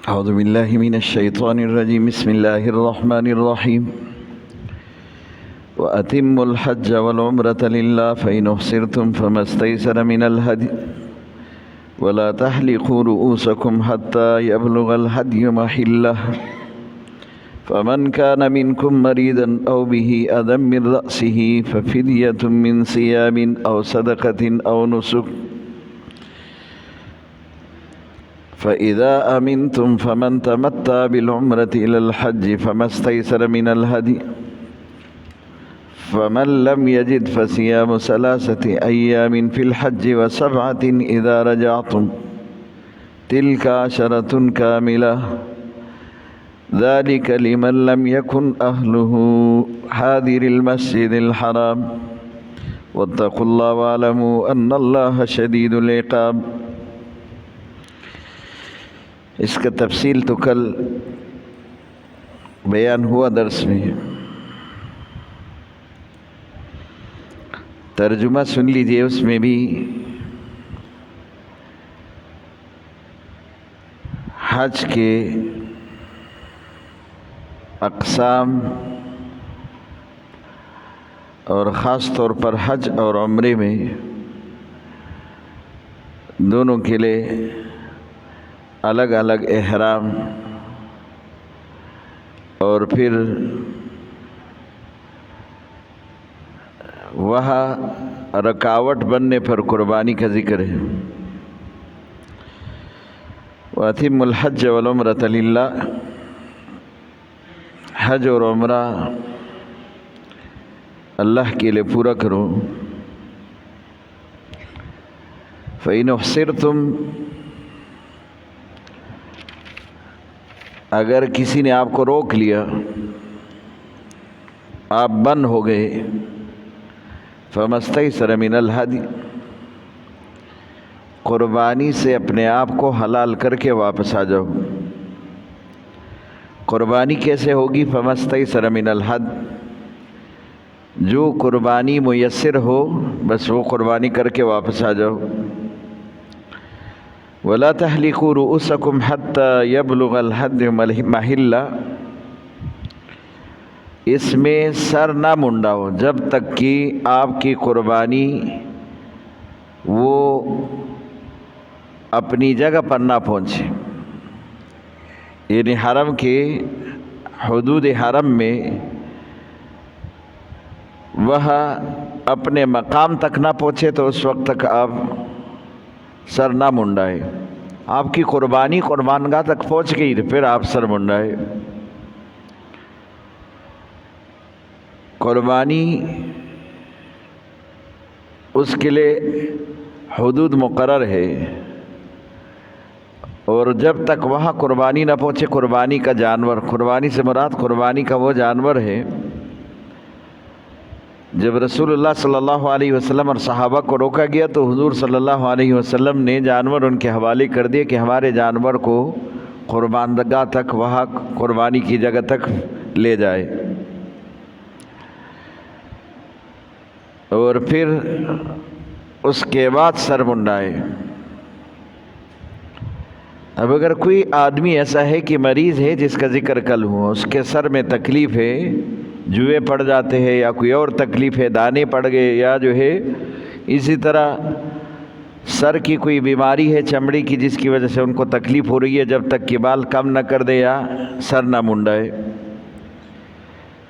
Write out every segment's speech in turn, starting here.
أعوذ بالله من الشيطان الرجيم بسم الله الرحمن الرحيم وأتموا الحج والعمرة لله فإن أحصرتم فما استيسر من الهدي ولا تحلقوا رؤوسكم حتى يبلغ الهدي محله فمن كان منكم مريضا أو به أذى من رأسه ففدية من صيام أو صدقة أو نسك فإذا أمنتم فمن تمتع بالعمرة إلى الحج فما استيسر من الهدي فمن لم يجد فصيام 3 أيام في الحج و7 إذا رجعتم تلك 10 كاملة ذلك لمن لم يكن أهله حاضر المسجد الحرام واتقوا الله واعلموا أن الله شديد العقاب۔ اس کا تفصیل تو کل بیان ہوا درس میں، ترجمہ سن لیجئے، اس میں بھی حج کے اقسام اور خاص طور پر حج اور عمرے میں دونوں کے لیے الگ الگ احرام اور پھر وہاں رکاوٹ بننے پر قربانی کا ذکر ہے۔ وَأَتِمُّوا الْحَجَّ وَالْعُمْرَةَ لِلَّهِ، حج اور عمرہ اللہ کے لیے پورا کرو۔ فَإِنْ أُحْصِرْتُمْ، اگر کسی نے آپ کو روک لیا، آپ بند ہو گئے، فَمَا اسْتَيْسَرَ مِنَ الْهَدْيِ، قربانی سے اپنے آپ کو حلال کر کے واپس آ جاؤ۔ قربانی کیسے ہوگی؟ فَمَا اسْتَيْسَرَ مِنَ الْهَدْيِ، جو قربانی میسر ہو بس وہ قربانی کر کے واپس آ جاؤ۔ وَلَا تَحْلِقُوا رُؤُوسَكُمْ حَتَّى يَبْلُغَ الْهَدْيُ مَحِلَّهُ، اس میں سر نہ منڈاؤ جب تک کہ آپ کی قربانی وہ اپنی جگہ پر نہ پہنچے، یعنی حرم کے حدود حرم میں وہاں اپنے مقام تک نہ پہنچے تو اس وقت تک آپ سر نہ منڈائے۔ آپ کی قربانی قربانگاہ تک پہنچ گئی تو پھر آپ سر منڈائے۔ قربانی اس کے لیے حدود مقرر ہے، اور جب تک وہاں قربانی نہ پہنچے، قربانی کا جانور، قربانی سے مراد قربانی کا وہ جانور ہے۔ جب رسول اللہ صلی اللہ علیہ وسلم اور صحابہ کو روکا گیا تو حضور صلی اللہ علیہ وسلم نے جانور ان کے حوالے کر دیے کہ ہمارے جانور کو قربانگاہ تک، وہاں قربانی کی جگہ تک لے جائے، اور پھر اس کے بعد سر منڈائے۔ اب اگر کوئی آدمی ایسا ہے کہ مریض ہے، جس کا ذکر کل ہوا، اس کے سر میں تکلیف ہے، جوئے پڑ جاتے ہیں یا کوئی اور تکلیف ہے، دانے پڑ گئے، یا جو ہے اسی طرح سر کی کوئی بیماری ہے چمڑی کی جس کی وجہ سے ان کو تکلیف ہو رہی ہے، جب تک کہ بال کم نہ کر دے یا سر نہ منڈائے،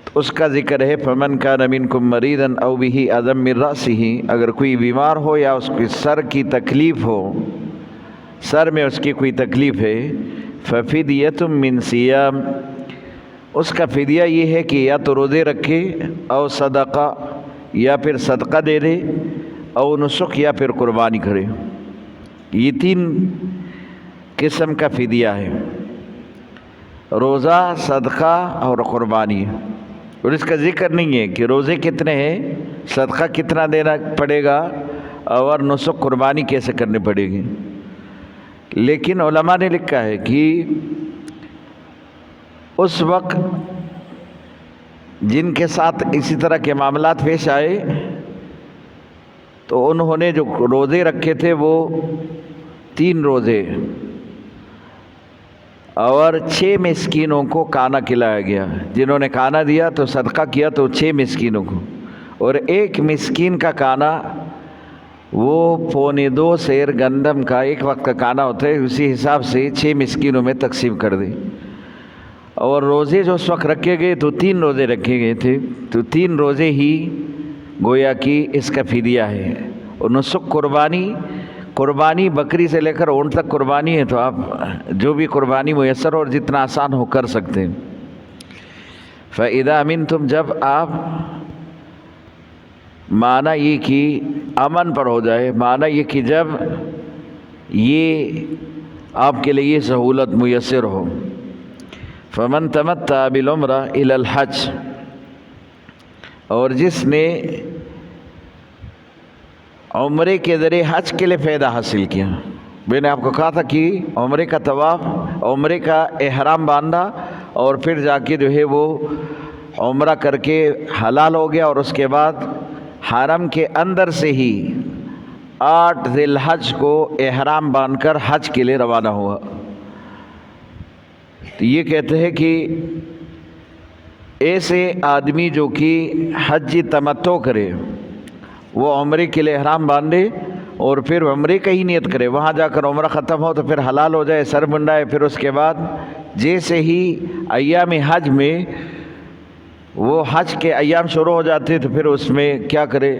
تو اس کا ذکر ہے فَمَنْ كَانَ مِنْكُمْ مَرِيضًا أَوْ بِهِ أَذًى مِّن رَأْسِهِ، اگر کوئی بیمار ہو یا اس کے سر کی تکلیف ہو، سر میں اس کی کوئی تکلیف ہے، فَفِدْيَةٌ مِّن صِيَامٍ، اس کا فدیہ یہ ہے کہ یا تو روزے رکھے، او صدقہ یا پھر صدقہ دے دے، او نسک یا پھر قربانی کرے۔ یہ 3 قسم کا فدیہ ہے، روزہ، صدقہ اور قربانی، اور اس کا ذکر نہیں ہے کہ روزے کتنے ہیں، صدقہ کتنا دینا پڑے گا، اور نسک قربانی کیسے کرنی پڑے گی۔ لیکن علماء نے لکھا ہے کہ اس وقت جن کے ساتھ اسی طرح کے معاملات پیش آئے تو انہوں نے جو روزے رکھے تھے وہ 3 روزے، اور 6 مسکینوں کو کھانا کھلایا گیا. جنہوں نے کھانا دیا تو صدقہ کیا تو 6 مسکینوں کو، اور 1 مسکین کا کھانا وہ 2.25 سیر گندم کا ایک وقت کا کھانا ہوتا ہے، اسی حساب سے 6 مسکینوں میں تقسیم کر دے. اور روزے جو اس وقت رکھے گئے تو 3 روزے رکھے گئے تھے، تو 3 روزے ہی گویا کہ اس کا فدیہ ہے. اور نسک قربانی بکری سے لے کر اونٹ تک قربانی ہے، تو آپ جو بھی قربانی میسر اور جتنا آسان ہو کر سکتے ہیں. فَإِذَا أَمِنْتُمْ، جب آپ معنی یہ کہ امن پر ہو جائے، معنی یہ کہ جب یہ آپ کے لیے یہ سہولت میسر ہو. فَمَن تَمَتَّعَ بِالْعُمْرَةِ إِلَى الْحَجِّ، اور جس نے عمرے کے ذریعے حج کے لیے فائدہ حاصل کیا. میں نے آپ کو کہا تھا کہ عمرے کا طواف، عمرے کا احرام باندھا اور پھر جا کے جو ہے وہ عمرہ کر کے حلال ہو گیا، اور اس کے بعد حرم کے اندر سے ہی 8 ذی الحج کو احرام باندھ کر حج کے لیے روانہ ہوا. تو یہ کہتے ہیں کہ ایسے آدمی جو کہ حج تمتع کرے، وہ عمرے کے لیے احرام باندھے اور پھر عمرے کا ہی نیت کرے، وہاں جا کر عمرہ ختم ہو تو پھر حلال ہو جائے، سر منڈائے، پھر اس کے بعد جیسے ہی ایام حج میں وہ حج کے ایام شروع ہو جاتے تو پھر اس میں کیا کرے،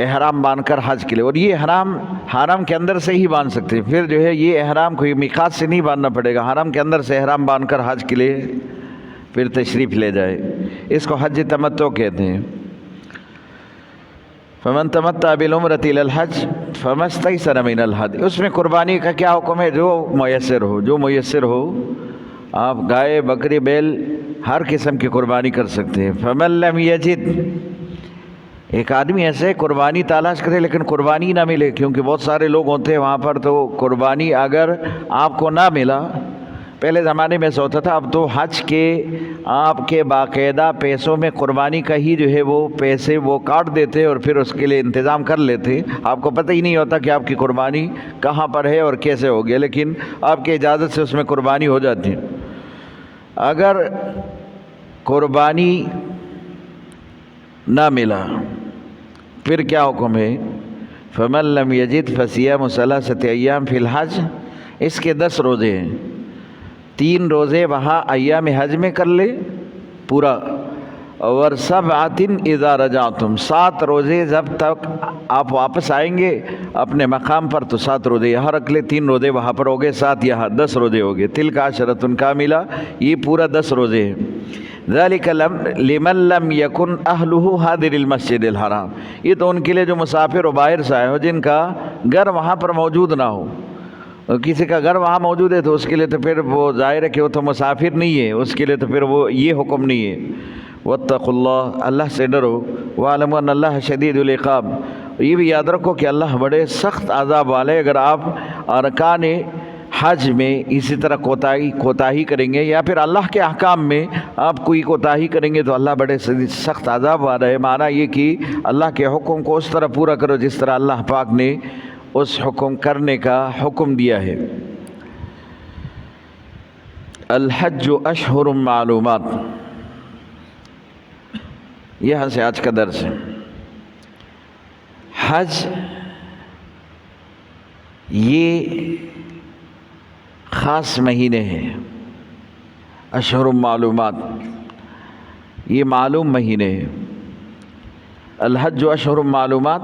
احرام باندھ کر حج کے لیے. اور یہ حرم کے اندر سے ہی باندھ سکتے ہیں، پھر جو ہے یہ احرام کوئی میقات سے نہیں باندھنا پڑے گا، حرم کے اندر سے احرام باندھ کر حج کے لیے پھر تشریف لے جائے. اس کو حج تمتع کہتے ہیں. فمن تمتع بالعمرۃ الی الحج فما استیسر من الہدی، اس میں قربانی کا کیا حکم ہے؟ جو میسر ہو. آپ گائے، بکری، بیل ہر قسم کی قربانی کر سکتے ہیں. فمن لم یجد، ایک آدمی ایسے قربانی تلاش کرے لیکن قربانی نہ ملے، کیونکہ بہت سارے لوگ ہوتے ہیں وہاں پر، تو قربانی اگر آپ کو نہ ملا، پہلے زمانے میں ایسا ہوتا تھا، اب تو حج کے آپ کے باقاعدہ پیسوں میں قربانی کا ہی جو ہے وہ پیسے وہ کاٹ دیتے اور پھر اس کے لیے انتظام کر لیتے. آپ کو پتہ ہی نہیں ہوتا کہ آپ کی قربانی کہاں پر ہے اور کیسے ہو گیا، لیکن آپ کی اجازت سے اس میں قربانی ہو جاتی ہے. اگر قربانی نہ ملا پھر کیا حکم ہے؟ فمن لم یجد فصیام 3 ایام فی الحج، اس کے 10 روزے ہیں. 3 روزے وہاں ایام حج میں کر لے پورا، اور 7 اذا رجعتم، 7 روزے جب تک آپ واپس آئیں گے اپنے مقام پر تو 7 روزے یہاں رکھ لے. 3 روزے وہاں پر ہو گئے، 7 یہاں، 10 روزے ہو گئے. تلک عشرۃ کاملہ، یہ پورا 10 روزے ہیں. ذالک لمن لم یکن اہلہ حاضر المسجد الحرام، یہ تو ان کے لیے جو مسافر و باہر سے آئے ہو، جن کا گھر وہاں پر موجود نہ ہو. کسی کا گھر وہاں موجود ہے تو اس کے لیے تو پھر وہ ظاہر ہے کہ وہ تو مسافر نہیں ہے، اس کے لیے تو پھر وہ یہ حکم نہیں ہے. واتقوا اللہ، اللہ سے ڈرو. واعلموا ان اللہ شدید العقاب، یہ بھی یاد رکھو کہ اللہ بڑے سخت عذاب والے. اگر آپ ارکان حج میں اسی طرح کوتاہی کریں گے یا پھر اللہ کے احکام میں آپ کوئی کوتاہی کریں گے تو اللہ بڑے سخت عذاب والا ہے. معنی یہ کہ اللہ کے حکم کو اس طرح پورا کرو جس طرح اللہ پاک نے اس حکم کرنے کا حکم دیا ہے. الحج اشہر معلومات، یہاں سے آج کا درس ہے. حج یہ خاص مہینے ہیں، اشہر معلومات، یہ معلوم مہینے ہیں. الحج اشہر معلومات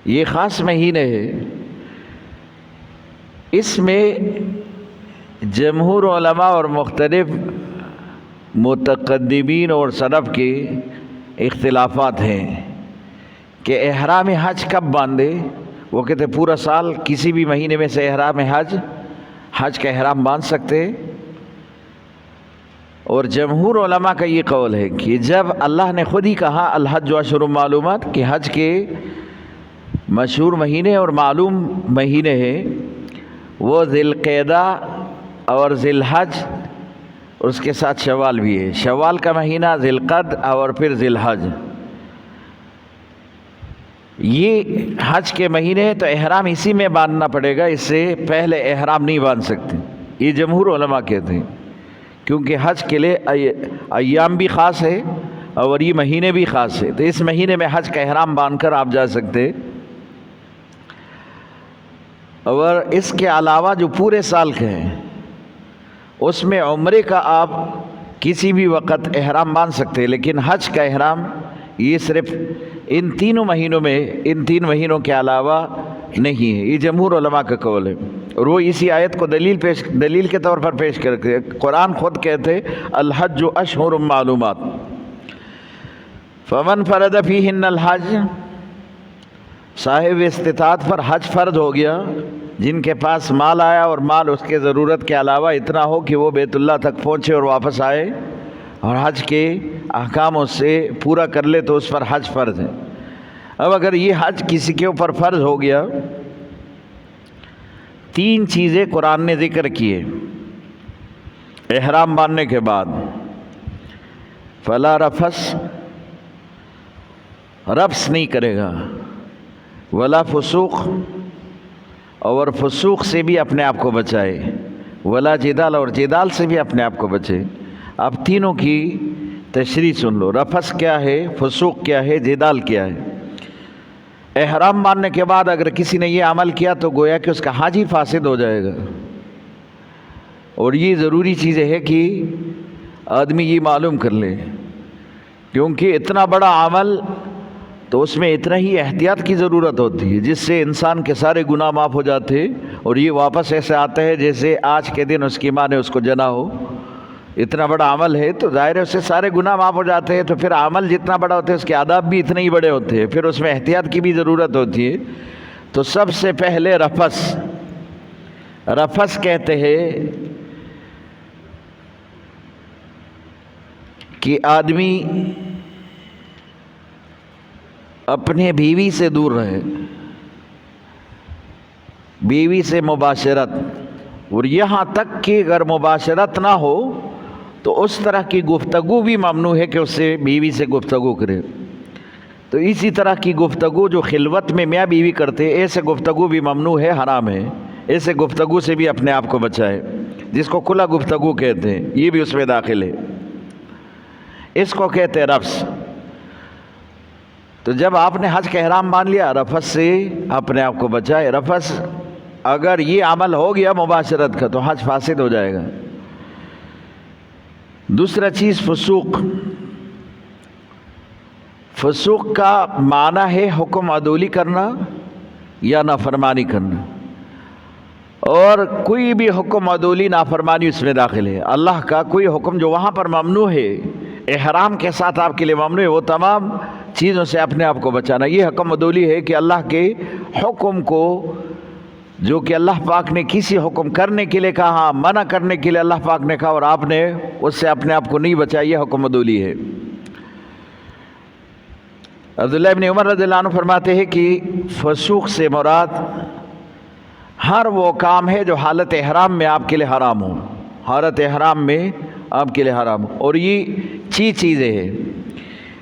یہ خاص مہینے ہیں. اس میں جمہور علماء اور مختلف متقدمین اور سلف کے اختلافات ہیں کہ احرام حج کب باندھے. وہ کہتے ہیں پورا سال کسی بھی مہینے میں سے احرام حج کا احرام باندھ سکتے. اور جمہور علماء کا یہ قول ہے کہ جب اللہ نے خود ہی کہا الحج اشہر معلومات کہ حج کے مشہور مہینے اور معلوم مہینے ہیں، وہ ذی القعدہ اور ذی الحج، اور اس کے ساتھ شوال بھی ہے. شوال کا مہینہ، ذی القعد اور پھر ذی الحج، یہ حج کے مہینے ہیں. تو احرام اسی میں باندھنا پڑے گا، اس سے پہلے احرام نہیں باندھ سکتے. یہ جمہور علماء کہتے ہیں، کیونکہ حج کے لیے ایام بھی خاص ہے اور یہ مہینے بھی خاص ہے، تو اس مہینے میں حج کا احرام باندھ کر آپ جا سکتے۔ اور اس کے علاوہ جو پورے سال کے ہیں اس میں عمرے کا آپ کسی بھی وقت احرام باندھ سکتے ہیں، لیکن حج کا احرام یہ صرف ان تینوں مہینوں میں، ان 3 مہینوں کے علاوہ نہیں ہے۔ یہ جمہور علماء کا قول ہے، اور وہ اسی آیت کو دلیل کے طور پر پیش کرتے۔ قرآن خود کہتے الحج اشہر معلومات، فمن فرض فیہن الحج، صاحب استطاعت پر حج فرض ہو گیا، جن کے پاس مال آیا اور مال اس کے ضرورت کے علاوہ اتنا ہو کہ وہ بیت اللہ تک پہنچے اور واپس آئے اور حج کے احکام اس سے پورا کر لے تو اس پر حج فرض ہے۔ اب اگر یہ حج کسی کے اوپر فرض ہو گیا، 3 چیزیں قرآن نے ذکر کیے احرام باندھنے کے بعد۔ فلا رفث، رفث نہیں کرے گا، ولا فسوق، اور فسوق سے بھی اپنے آپ کو بچائے، ولا جدال، اور جدال سے بھی اپنے آپ کو بچے۔ اب تینوں کی تشریح سن لو، رفث کیا ہے، فسوق کیا ہے، جدال کیا ہے۔ احرام باندھنے کے بعد اگر کسی نے یہ عمل کیا تو گویا کہ اس کا حج ہی فاسد ہو جائے گا، اور یہ ضروری چیز ہے کہ آدمی یہ معلوم کر لے، کیونکہ اتنا بڑا عمل تو اس میں اتنا ہی احتیاط کی ضرورت ہوتی ہے جس سے انسان کے سارے گناہ معاف ہو جاتے، اور یہ واپس ایسے آتا ہے جیسے آج کے دن اس کی ماں نے اس کو جنا ہو۔ اتنا بڑا عمل ہے تو ظاہر ہے اس سے سارے گناہ معاف ہو جاتے ہیں، تو پھر عمل جتنا بڑا ہوتا ہے اس کے آداب بھی اتنے ہی بڑے ہوتے ہیں، پھر اس میں احتیاط کی بھی ضرورت ہوتی ہے۔ تو سب سے پہلے رفث کہتے ہیں کہ آدمی اپنے بیوی سے دور رہے، بیوی سے مباشرت، اور یہاں تک کہ اگر مباشرت نہ ہو تو اس طرح کی گفتگو بھی ممنوع ہے کہ اس سے بیوی سے گفتگو کرے۔ تو اسی طرح کی گفتگو جو خلوت میں میاں بیوی کرتے، ایسے گفتگو بھی ممنوع ہے، حرام ہے۔ ایسے گفتگو سے بھی اپنے آپ کو بچائے، جس کو کھلا گفتگو کہتے ہیں، یہ بھی اس میں داخل ہے، اس کو کہتے ہیں رفث۔ تو جب آپ نے حج کا احرام باندھ لیا، رفث سے اپنے آپ کو بچائے۔ رفث اگر یہ عمل ہو گیا مباشرت کا تو حج فاسد ہو جائے گا۔ دوسرا چیز فسوق۔ فسوق کا معنی ہے حکم عدولی کرنا یا نافرمانی کرنا، اور کوئی بھی حکم عدولی نافرمانی اس میں داخل ہے۔ اللہ کا کوئی حکم جو وہاں پر ممنوع ہے، احرام کے ساتھ آپ کے لیے ممنوع ہے، وہ تمام چیزوں سے اپنے آپ کو بچانا، یہ حکم عدولی ہے کہ اللہ کے حکم کو، جو کہ اللہ پاک نے کسی حکم کرنے کے لیے کہا، منع کرنے کے لیے اللہ پاک نے کہا، اور آپ نے اس سے اپنے آپ کو نہیں بچایا، یہ حکم عدولی ہے۔ عبداللہ ابن عمر رضی اللہ عنہ فرماتے ہیں کہ فسوق سے مراد ہر وہ کام ہے جو حالت احرام میں آپ کے لیے حرام ہو، حالت احرام میں آپ کے لیے حرام ہو، اور یہ چیزیں ہیں۔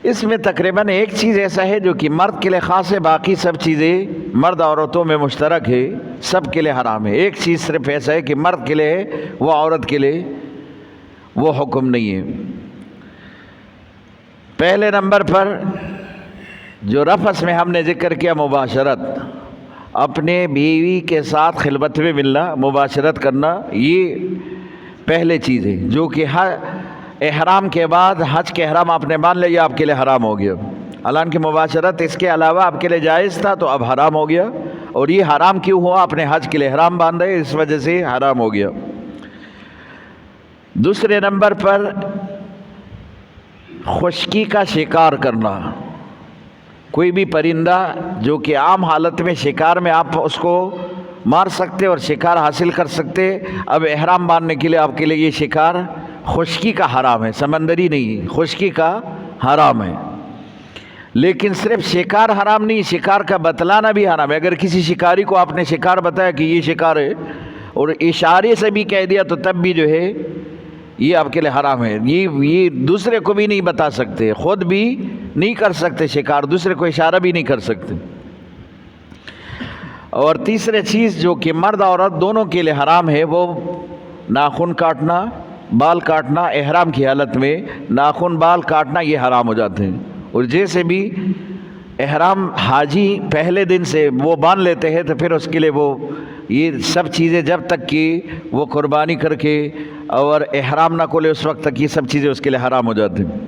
اس میں تقریباً ایک چیز ایسا ہے جو کہ مرد کے لیے خاص ہے، باقی سب چیزیں مرد عورتوں میں مشترک ہے، سب کے لیے حرام ہے۔ ایک چیز صرف ایسا ہے کہ مرد کے لیے ہے، وہ عورت کے لیے وہ حکم نہیں ہے۔ پہلے نمبر پر جو رفث میں ہم نے ذکر کیا، مباشرت، اپنے بیوی کے ساتھ خلوت میں ملنا، مباشرت کرنا، یہ پہلے چیز ہے جو کہ احرام کے بعد حج کے احرام آپ نے مان لیا، آپ کے لیے حرام ہو گیا۔ حالانکہ مباشرت اس کے علاوہ آپ کے لیے جائز تھا تو اب حرام ہو گیا، اور یہ حرام کیوں ہوا؟ آپ نے حج کے لیے احرام باندھا ہے، اس وجہ سے حرام ہو گیا۔ دوسرے نمبر پر خشکی کا شکار کرنا، کوئی بھی پرندہ جو کہ عام حالت میں شکار میں آپ اس کو مار سکتے اور شکار حاصل کر سکتے، اب احرام باندھنے کے لیے آپ کے لیے یہ شکار خشکی کا حرام ہے، سمندری نہیں، خشکی کا حرام ہے۔ لیکن صرف شکار حرام نہیں، شکار کا بتلانا بھی حرام ہے۔ اگر کسی شکاری کو آپ نے شکار بتایا کہ یہ شکار ہے اور اشارے سے بھی کہہ دیا تو تب بھی جو ہے یہ آپ کے لیے حرام ہے۔ یہ دوسرے کو بھی نہیں بتا سکتے، خود بھی نہیں کر سکتے شکار، دوسرے کو اشارہ بھی نہیں کر سکتے۔ اور تیسرے چیز جو کہ مرد عورت دونوں کے لیے حرام ہے، وہ ناخن کاٹنا، بال کاٹنا احرام کی حالت میں ناخن بال کاٹنا یہ حرام ہو جاتے ہیں۔ اور جیسے بھی احرام حاجی پہلے دن سے وہ باندھ لیتے ہیں تو پھر اس کے لیے وہ یہ سب چیزیں جب تک کہ وہ قربانی کر کے اور احرام نہ کھولے اس وقت تک یہ سب چیزیں اس کے لیے حرام ہو جاتی ہیں۔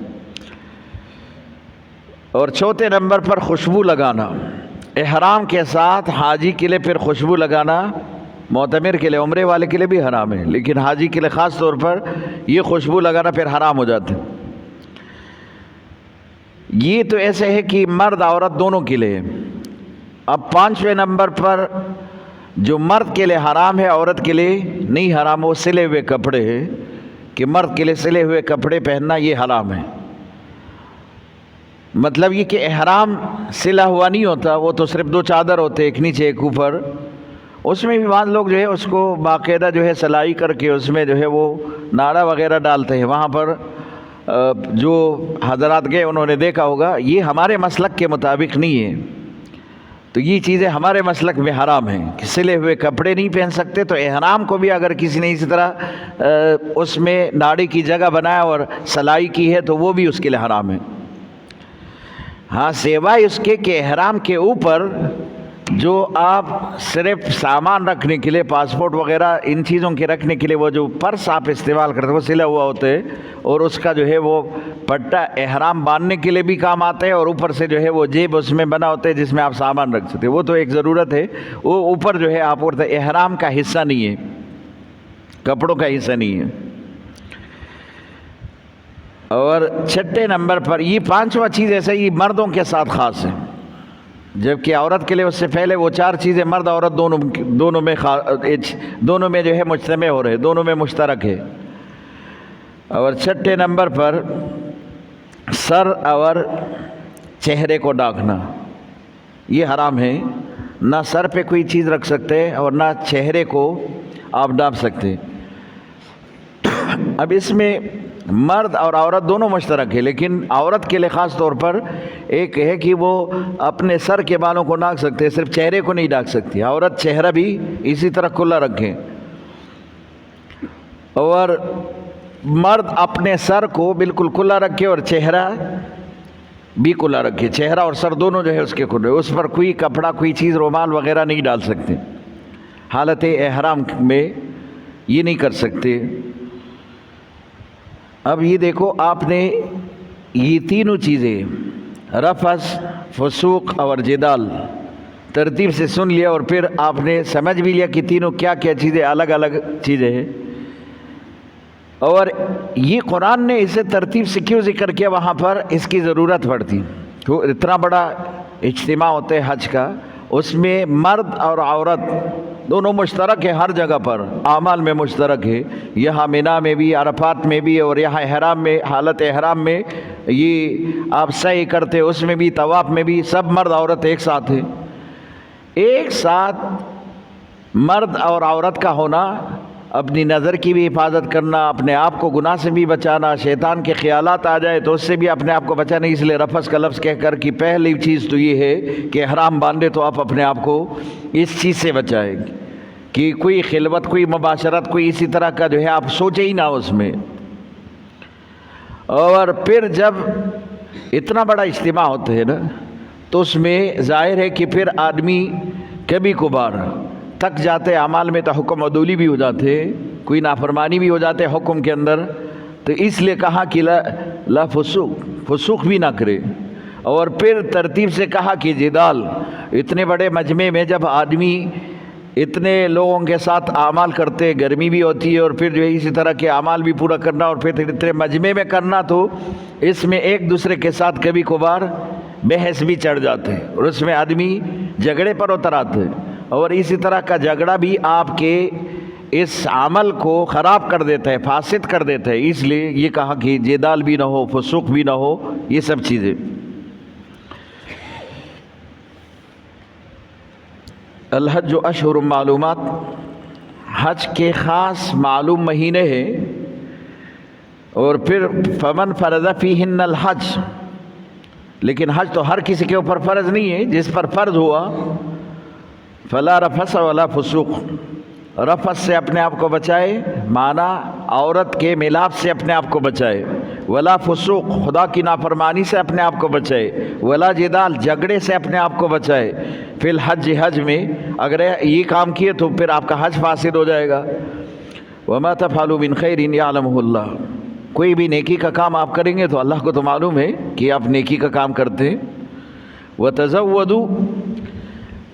اور چوتھے نمبر پر خوشبو لگانا، احرام کے ساتھ حاجی کے لیے پھر خوشبو لگانا معتمر کے لیے، عمرے والے کے لیے بھی حرام ہے، لیکن حاجی کے لیے خاص طور پر یہ خوشبو لگانا پھر حرام ہو جاتے ہیں۔ یہ تو ایسے ہے کہ مرد عورت دونوں کے لیے۔ اب پانچویں نمبر پر جو مرد کے لیے حرام ہے عورت کے لیے نہیں حرام، وہ سلے ہوئے کپڑے ہیں، کہ مرد کے لیے سلے ہوئے کپڑے پہننا یہ حرام ہے۔ مطلب یہ کہ احرام سلا ہوا نہیں ہوتا، وہ تو صرف دو چادر ہوتے، ایک نیچے ایک اوپر، اس میں بھی بعض لوگ جو ہے اس کو باقاعدہ جو ہے سلائی کر کے اس میں جو ہے وہ ناڑا وغیرہ ڈالتے ہیں۔ وہاں پر جو حضرات گئے انہوں نے دیکھا ہوگا، یہ ہمارے مسلک کے مطابق نہیں ہے، تو یہ چیزیں ہمارے مسلک میں حرام ہیں کہ سلے ہوئے کپڑے نہیں پہن سکتے۔ تو احرام کو بھی اگر کسی نے اسی طرح اس میں ناڑی کی جگہ بنایا اور سلائی کی ہے تو وہ بھی اس کے لیے حرام ہے۔ ہاں سوائے اس کے کہ احرام کے اوپر جو آپ صرف سامان رکھنے کے لیے، پاسپورٹ وغیرہ ان چیزوں کے رکھنے کے لیے وہ جو پرس آپ استعمال کرتے ہیں وہ سلا ہوا ہوتا ہے، اور اس کا جو ہے وہ پٹا احرام باندھنے کے لیے بھی کام آتا ہے، اور اوپر سے جو ہے وہ جیب اس میں بنا ہوتا ہے جس میں آپ سامان رکھ سکتے ہیں، وہ تو ایک ضرورت ہے، وہ اوپر جو ہے آپ احرام کا حصہ نہیں ہے، کپڑوں کا حصہ نہیں ہے۔ اور چھٹے نمبر پر یہ پانچواں چیز ایسے ہی مردوں کے ساتھ خاص ہے، جبکہ عورت کے لیے اس سے پہلے وہ چار چیزیں مرد عورت دونوں میں جو ہے مجتمع ہو رہے، دونوں میں مشترک ہے۔ اور چھٹے نمبر پر سر اور چہرے کو ڈھانکنا یہ حرام ہے، نہ سر پہ کوئی چیز رکھ سکتے اور نہ چہرے کو آپ ڈھانپ سکتے۔ اب اس میں مرد اور عورت دونوں مشترک ہے، لیکن عورت کے لیے خاص طور پر ایک ہے کہ وہ اپنے سر کے بالوں کو ڈھانک سکتے، صرف چہرے کو نہیں ڈھانک سکتی۔ عورت چہرہ بھی اسی طرح کھلا رکھے، اور مرد اپنے سر کو بالکل کھلا رکھے اور چہرہ بھی کھلا رکھے، چہرہ اور سر دونوں جو ہے اس کے کھلے، اس پر کوئی کپڑا کوئی چیز رومال وغیرہ نہیں ڈال سکتے، حالت احرام میں یہ نہیں کر سکتے۔ اب یہ دیکھو آپ نے یہ تینوں چیزیں رفث، فسوق اور جدال ترتیب سے سن لیا، اور پھر آپ نے سمجھ بھی لیا کہ تینوں کیا کیا چیزیں الگ الگ چیزیں ہیں، اور یہ قرآن نے اسے ترتیب سے کیوں ذکر کیا، وہاں پر اس کی ضرورت پڑتی، تو اتنا بڑا اجتماع ہوتا ہے حج کا، اس میں مرد اور عورت دونوں مشترک ہے، ہر جگہ پر اعمال میں مشترک ہے، یہاں مینا میں بھی، عرفات میں بھی، اور یہاں احرام میں، حالت احرام میں یہ آپ سعی کرتے اس میں بھی، طواف میں بھی، سب مرد عورت ایک ساتھ ہے۔ ایک ساتھ مرد اور عورت کا ہونا اپنی نظر کی بھی حفاظت کرنا، اپنے آپ کو گناہ سے بھی بچانا، شیطان کے خیالات آ جائے تو اس سے بھی اپنے آپ کو بچانا، اس لیے رفث کا لفظ کہہ کر کہ پہلی چیز تو یہ ہے کہ احرام باندھے تو آپ اپنے آپ کو اس چیز سے بچائیں کہ کوئی خلوت، کوئی مباشرت، کوئی اسی طرح کا جو ہے آپ سوچے ہی نہ اس میں۔ اور پھر جب اتنا بڑا اجتماع ہوتا ہے نا تو اس میں ظاہر ہے کہ پھر آدمی کبھی کبھار تھک جاتے، اعمال میں تو حکم عدولی بھی ہو جاتے، کوئی نافرمانی بھی ہو جاتے حکم کے اندر، تو اس لیے کہا کہ لا فسوق بھی نہ کرے، اور پھر ترتیب سے کہا کہ جدال، اتنے بڑے مجمع میں جب آدمی اتنے لوگوں کے ساتھ اعمال کرتے، گرمی بھی ہوتی ہے، اور پھر جو ہے اسی طرح کے اعمال بھی پورا کرنا، اور پھر اتنے مجمع میں کرنا، تو اس میں ایک دوسرے کے ساتھ کبھی کبھار بحث بھی چڑھ جاتے ہیں، اور اس میں آدمی جھگڑے پر اتر آتے ہیں، اور اسی طرح کا جھگڑا بھی آپ کے اس عمل کو خراب کر دیتا ہے، فاسد کر دیتا ہے، اس لیے یہ کہا کہ جدال بھی نہ ہو، فسوق بھی نہ ہو، یہ سب چیزیں۔ الحج اشہر معلومات، حج کے خاص معلوم مہینے ہیں، اور پھر فمن فرض فیہن الحج، لیکن حج تو ہر کسی کے اوپر فرض نہیں ہے، جس پر فرض ہوا فلا رفث ولا فسوق، رفث سے اپنے آپ کو بچائے، معنی عورت کے ملاپ سے اپنے آپ کو بچائے، ولا فسوق خدا کی نافرمانی سے اپنے آپ کو بچائے، ولا جدال جھگڑے سے اپنے آپ کو بچائے، فی الحج حج میں اگر یہ کام کیے تو پھر آپ کا حج فاسد ہو جائے گا۔ وما تفعلوا من خیر یعلمہ اللہ، کوئی بھی نیکی کا کام آپ کریں گے تو اللہ کو تو معلوم ہے کہ آپ نیکی کا کام کرتے ہیں۔ وتزودوا،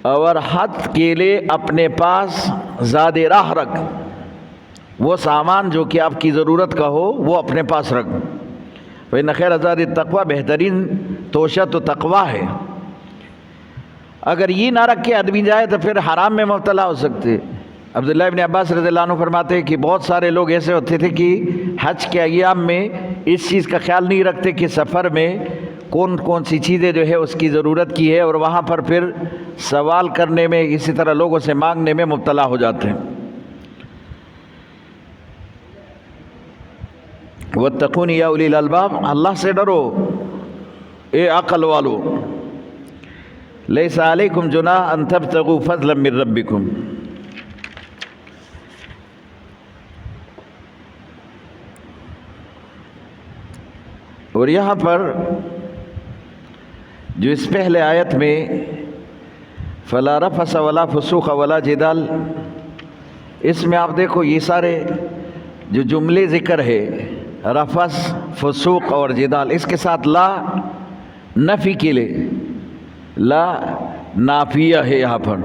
اور حج کے لیے اپنے پاس زاد راہ رکھ، وہ سامان جو کہ آپ کی ضرورت کا ہو وہ اپنے پاس رکھ۔ فإن خیر زاد التقوی، بہترین توشہ تو تقوی ہے۔ اگر یہ نہ رکھ کے آدمی جائے تو پھر حرام میں مبتلا ہو سکتے۔ عبداللہ ابن عباس رضی اللہ عنہ فرماتے ہیں کہ بہت سارے لوگ ایسے ہوتے تھے کہ حج کے ایام میں اس چیز کا خیال نہیں رکھتے کہ سفر میں کون کون سی چیزیں جو ہے اس کی ضرورت کی ہے، اور وہاں پر پھر سوال کرنے میں، اسی طرح لوگوں سے مانگنے میں مبتلا ہو جاتے ہیں۔ واتقون یا اولی الالباب، اللہ سے ڈرو اے عقل والو۔ لیس علیکم جناح ان تبتغوا فضلا من ربکم، اور یہاں پر جو اس پہلے آیت میں فلا رفث ولا فسوق ولا جدال، اس میں آپ دیکھو یہ سارے جو جملے ذکر ہے، رفث، فسوق اور جدال، اس کے ساتھ لا نفی کے لیے، لا نافیہ ہے یہاں پر۔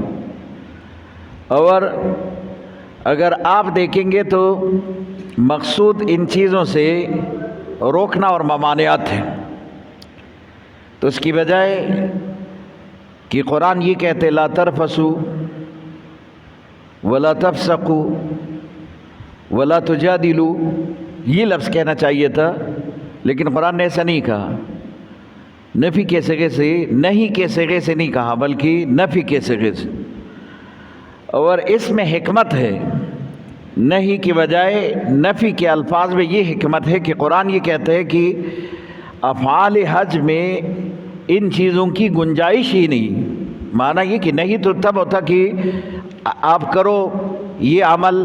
اور اگر آپ دیکھیں گے تو مقصود ان چیزوں سے روکنا اور ممانعات ہیں، تو اس کی بجائے کہ قرآن یہ کہتے لا ترفسوا ولا تفسقوا ولا تجادلوا، یہ لفظ کہنا چاہیے تھا، لیکن قرآن نے ایسا نہیں کہا۔ نفی کے صیغے سے، نہیں کے صیغے سے نہیں کہا، بلکہ نفی کے صیغے سے۔ اور اس میں حکمت ہے، نہیں کی بجائے نفی کے الفاظ میں یہ حکمت ہے کہ قرآن یہ کہتا ہے کہ افعال حج میں ان چیزوں کی گنجائش ہی نہیں۔ معنی یہ کہ نہیں تو تب ہوتا کہ آپ کرو یہ عمل،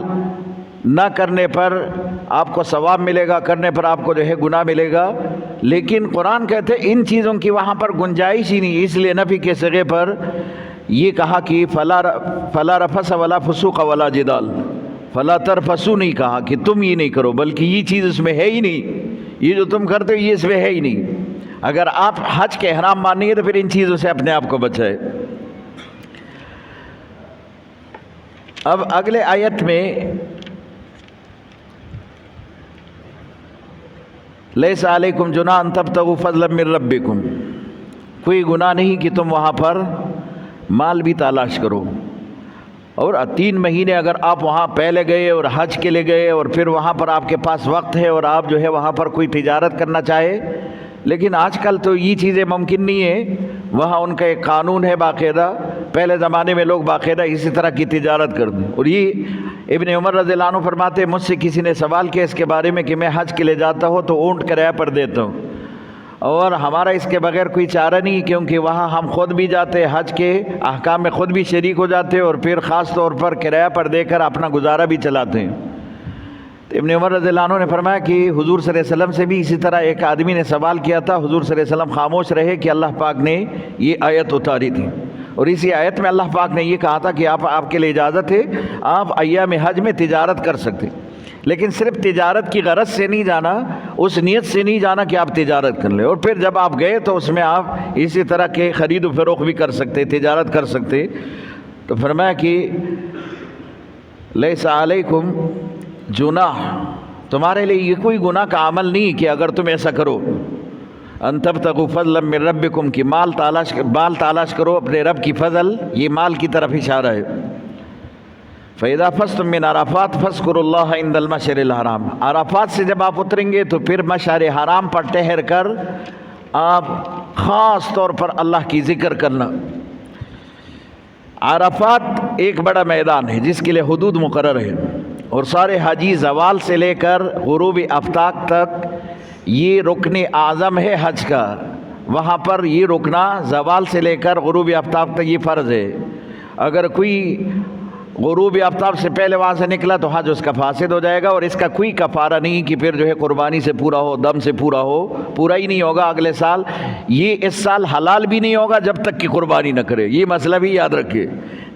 نہ کرنے پر آپ کو ثواب ملے گا، کرنے پر آپ کو جو ہے گناہ ملے گا، لیکن قرآن کہتے ہیں ان چیزوں کی وہاں پر گنجائش ہی نہیں، اس لیے نفی کے صیغے پر یہ کہا کہ فلا رفث ولا فسوق ولا جدال، فلا ترفسوا نہیں کہا کہ تم یہ نہیں کرو، بلکہ یہ چیز اس میں ہے ہی نہیں، یہ جو تم کرتے ہو یہ اس میں ہے ہی نہیں۔ اگر آپ حج کے احرام مانیں گے تو پھر ان چیزوں سے اپنے آپ کو بچائے۔ اب اگلے آیت میں لیس علیکم جناح ان تبتغوا فضلا من ربکم، کوئی گناہ نہیں کہ تم وہاں پر مال بھی تلاش کرو۔ اور 3 مہینے اگر آپ وہاں پہلے گئے اور حج کے لیے گئے اور پھر وہاں پر آپ کے پاس وقت ہے اور آپ جو ہے وہاں پر کوئی تجارت کرنا چاہے، لیکن آج کل تو یہ چیزیں ممکن نہیں ہے، وہاں ان کا ایک قانون ہے باقاعدہ، پہلے زمانے میں لوگ باقاعدہ اسی طرح کی تجارت کرتے۔ اور یہ ابن عمر رضی اللہ عنہ فرماتے، مجھ سے کسی نے سوال کیا اس کے بارے میں کہ میں حج کے لیے جاتا ہوں تو اونٹ کرایہ پر دیتا ہوں، اور ہمارا اس کے بغیر کوئی چارہ نہیں، کیونکہ وہاں ہم خود بھی جاتے، حج کے احکام میں خود بھی شریک ہو جاتے اور پھر خاص طور پر کرایہ پر دے کر اپنا گزارا بھی چلاتے ہیں۔ تو ابن عمر رضی اللہ عنہ نے فرمایا کہ حضور صلی اللہ علیہ وسلم سے بھی اسی طرح ایک آدمی نے سوال کیا تھا، حضور صلی اللہ علیہ وسلم خاموش رہے کہ اللہ پاک نے یہ آیت اتاری تھی، اور اسی آیت میں اللہ پاک نے یہ کہا تھا کہ آپ کے لیے اجازت ہے، آپ ایام حج میں تجارت کر سکتے، لیکن صرف تجارت کی غرض سے نہیں جانا، اس نیت سے نہیں جانا کہ آپ تجارت کر لیں، اور پھر جب آپ گئے تو اس میں آپ اسی طرح کے خرید و فروخت بھی کر سکتے، تجارت کر سکتے۔ تو فرمایا کہ لیس علیکم جناح، تمہارے لیے یہ کوئی گناہ کا عمل نہیں کہ اگر تم ایسا کرو، ان تبتغوا فضلا من ربکم، کہ مال تلاش کرو اپنے رب کی فضل، یہ مال کی طرف اشارہ ہے۔ فَإِذَا فَزْتُم مِّنْ عَرَفَاتٍ فاذكروا اللَّهَ عِندَ الْمَشْعَرِ الْحَرَامِ، عرفات سے جب آپ اتریں گے تو پھر مشعر حرام پر ٹھہر کر آپ خاص طور پر اللہ کی ذکر کرنا۔ عرفات ایک بڑا میدان ہے جس کے لیے حدود مقرر ہے، اور سارے حاجی زوال سے لے کر غروب آفتاب تک یہ رکن اعظم ہے حج کا، وہاں پر یہ رکنا زوال سے لے کر غروب آفتاب تک یہ فرض ہے۔ اگر کوئی غروب آفتاب سے پہلے وہاں سے نکلا تو حج اس کا فاسد ہو جائے گا، اور اس کا کوئی کفارہ نہیں کہ پھر جو ہے قربانی سے پورا ہو، دم سے پورا ہو، پورا ہی نہیں ہوگا اگلے سال۔ یہ اس سال حلال بھی نہیں ہوگا جب تک کہ قربانی نہ کرے، یہ مسئلہ بھی یاد رکھے۔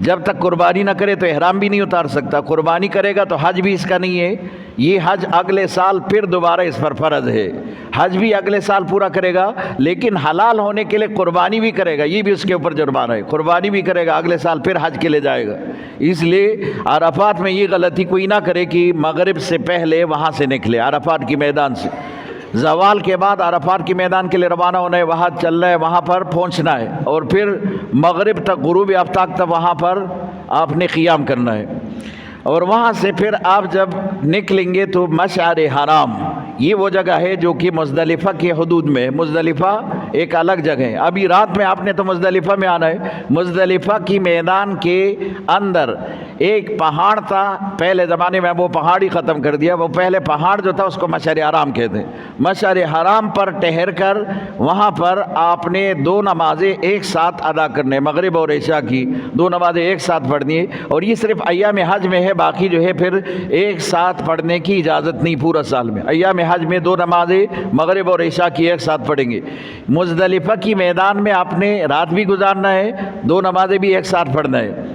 جب تک قربانی نہ کرے تو احرام بھی نہیں اتار سکتا، قربانی کرے گا تو حج بھی اس کا نہیں ہے، یہ حج اگلے سال پھر دوبارہ اس پر فرض ہے۔ حج بھی اگلے سال پورا کرے گا، لیکن حلال ہونے کے لیے قربانی بھی کرے گا، یہ بھی اس کے اوپر جرمانہ ہے، قربانی بھی کرے گا، اگلے سال پھر حج کے لیے جائے گا۔ اس لیے عرفات میں یہ غلطی کوئی نہ کرے کہ مغرب سے پہلے وہاں سے نکلے، عرفات کی میدان سے، زوال کے بعد عرفات کی میدان کے لیے روانہ ہونا ہے، وہاں چلنا ہے، وہاں پر پہنچنا ہے، اور پھر مغرب تک، غروب آفتاب تک وہاں پر آپ نے قیام کرنا ہے، اور وہاں سے پھر آپ جب نکلیں گے تو مشعر حرام، یہ وہ جگہ ہے جو کہ مزدلفہ کے حدود میں ہے۔ مزدلفہ ایک الگ جگہ ہے، ابھی رات میں آپ نے تو مزدلفہ میں آنا ہے۔ مزدلفہ کی میدان کے اندر ایک پہاڑ تھا، پہلے زمانے میں وہ پہاڑ ہی ختم کر دیا، وہ پہلے پہاڑ جو تھا اس کو مشعر حرام کہتے ہیں۔ مشعر حرام پر ٹھہر کر وہاں پر آپ نے دو نمازیں ایک ساتھ ادا کرنے، مغرب اور عشاء کی دو نمازیں ایک ساتھ پڑھنی ہے، اور یہ صرف ایام حج میں ہے، باقی جو ہے پھر ایک ساتھ پڑھنے کی اجازت نہیں پورا سال میں۔ ایام حج میں دو نمازیں مغرب اور عشاء کی ایک ساتھ پڑھیں گے۔ مزدلفہ کی میدان میں آپ نے رات بھی گزارنا ہے، دو نمازیں بھی ایک ساتھ پڑھنا ہے۔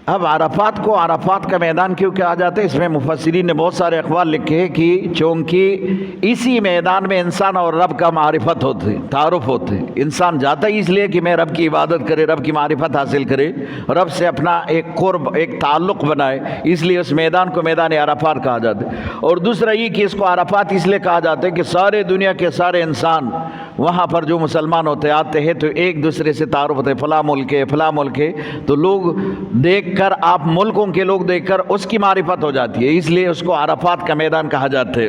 اب عرفات کو عرفات کا میدان کیوں کہا جاتا ہے؟ اس میں مفسرین نے بہت سارے اقوال لکھے ہیں کہ چونکہ اسی میدان میں انسان اور رب کا معرفت ہوتے، تعارف ہوتے، انسان جاتا ہی اس لیے کہ میں رب کی عبادت کرے، رب کی معرفت حاصل کرے، رب سے اپنا ایک قرب، ایک تعلق بنائے، اس لیے اس میدان کو میدان عرفات کہا جاتا ہے۔ اور دوسرا یہ کہ اس کو عرفات اس لیے کہا جاتا ہے کہ سارے دنیا کے سارے انسان وہاں پر جو مسلمان ہوتے آتے ہیں تو ایک دوسرے سے تعارف ہوتے، فلاں ملک ہے، فلاں ملک ہے، تو لوگ دیکھ کر، آپ ملکوں کے لوگ دیکھ کر اس کی معرفت ہو جاتی ہے، اس لیے اس کو عرفات کا میدان کہا جاتا ہے۔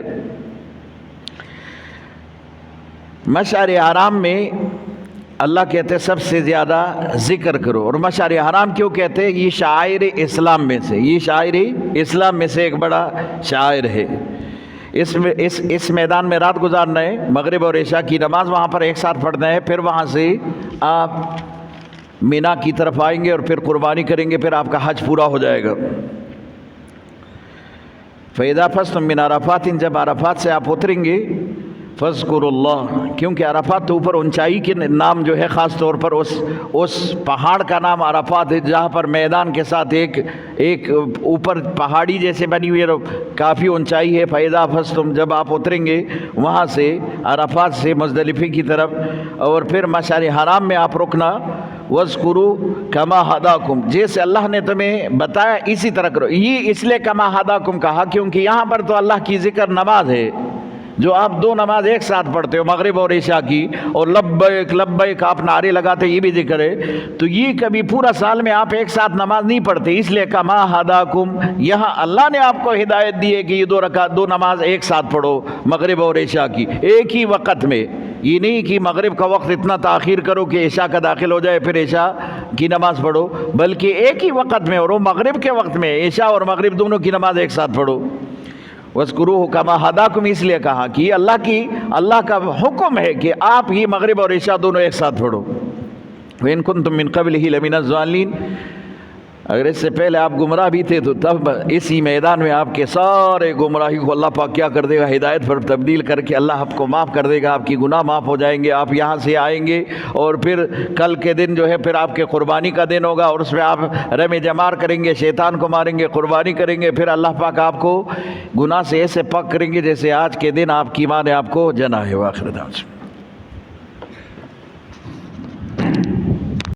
مشعر حرام میں اللہ کہتے ہیں سب سے زیادہ ذکر کرو، اور مشعر حرام کیوں کہتے ہیں؟ یہ شعائر اسلام میں سے، یہ شعائر اسلام میں سے ایک بڑا شعائر ہے۔ اس میدان میں رات گزارنا ہے، مغرب اور عشاء کی نماز وہاں پر ایک ساتھ پڑھنا ہے، پھر وہاں سے آپ مینا کی طرف آئیں گے اور پھر قربانی کریں گے، پھر آپ کا حج پورا ہو جائے گا۔ فَإِذَا فَزْتُم مِّنْ عَرَفَاتٍ، جب عرفات سے آپ اتریں گے، فَاذْكُرُوا اللَّهَ، کیونکہ عرفات تو اوپر اونچائی کے نام جو ہے، خاص طور پر اس پہاڑ کا نام عرفات ہے، جہاں پر میدان کے ساتھ ایک اوپر پہاڑی جیسے بنی ہوئی کافی اونچائی ہے۔ فَإِذَا فَزْتُم، جب آپ اتریں گے وہاں سے عرفات سے مزدلفے کی طرف، اور پھر مشعر حرام میں آپ رکنا، وَاذْكُرُوا كَمَا هَدَاكُمْ، جیسے اللہ نے تمہیں بتایا اسی طرح کرو۔ یہ اس لیے کما ہداکم کہا کیونکہ یہاں پر تو اللہ کی ذکر نماز ہے، جو آپ دو نماز ایک ساتھ پڑھتے ہو، مغرب اور عشاء کی، اور لبیک لبیک آپ نعرے لگاتے، یہ بھی ذکر ہے۔ تو یہ کبھی پورا سال میں آپ ایک ساتھ نماز نہیں پڑھتے، اس لیے کما ہداکم، یہاں اللہ نے آپ کو ہدایت دی ہے کہ یہ دو نماز ایک ساتھ پڑھو، مغرب اور عشاء کی ایک ہی وقت میں۔ یہ نہیں کہ مغرب کا وقت اتنا تاخیر کرو کہ عشاء کا داخل ہو جائے پھر عشاء کی نماز پڑھو، بلکہ ایک ہی وقت میں، اور وہ مغرب کے وقت میں عشاء اور مغرب دونوں کی نماز ایک ساتھ پڑھو۔ وَاذْكُرُوهُ كَمَا هَدَاكُمْ، اس لیے کہا کہ اللہ کا حکم ہے کہ آپ یہ مغرب اور عشاء دونوں ایک ساتھ پڑھو۔ وَإِن كُنتُم مِّن قَبْلِهِ لَمِنَ الضَّالِّينَ، اگر اس سے پہلے آپ گمراہ بھی تھے تو تب اسی میدان میں آپ کے سارے گمراہی کو اللہ پاک کیا کر دے گا؟ ہدایت پر تبدیل کر کے اللہ آپ کو معاف کر دے گا، آپ کی گناہ معاف ہو جائیں گے، آپ یہاں سے آئیں گے، اور پھر کل کے دن جو ہے پھر آپ کے قربانی کا دن ہوگا، اور اس میں آپ رمے جمار کریں گے، شیطان کو ماریں گے، قربانی کریں گے، پھر اللہ پاک آپ کو گناہ سے ایسے پاک کریں گے جیسے آج کے دن آپ کی ماں نے آپ کو جنا ہے۔ وآخر دعوانا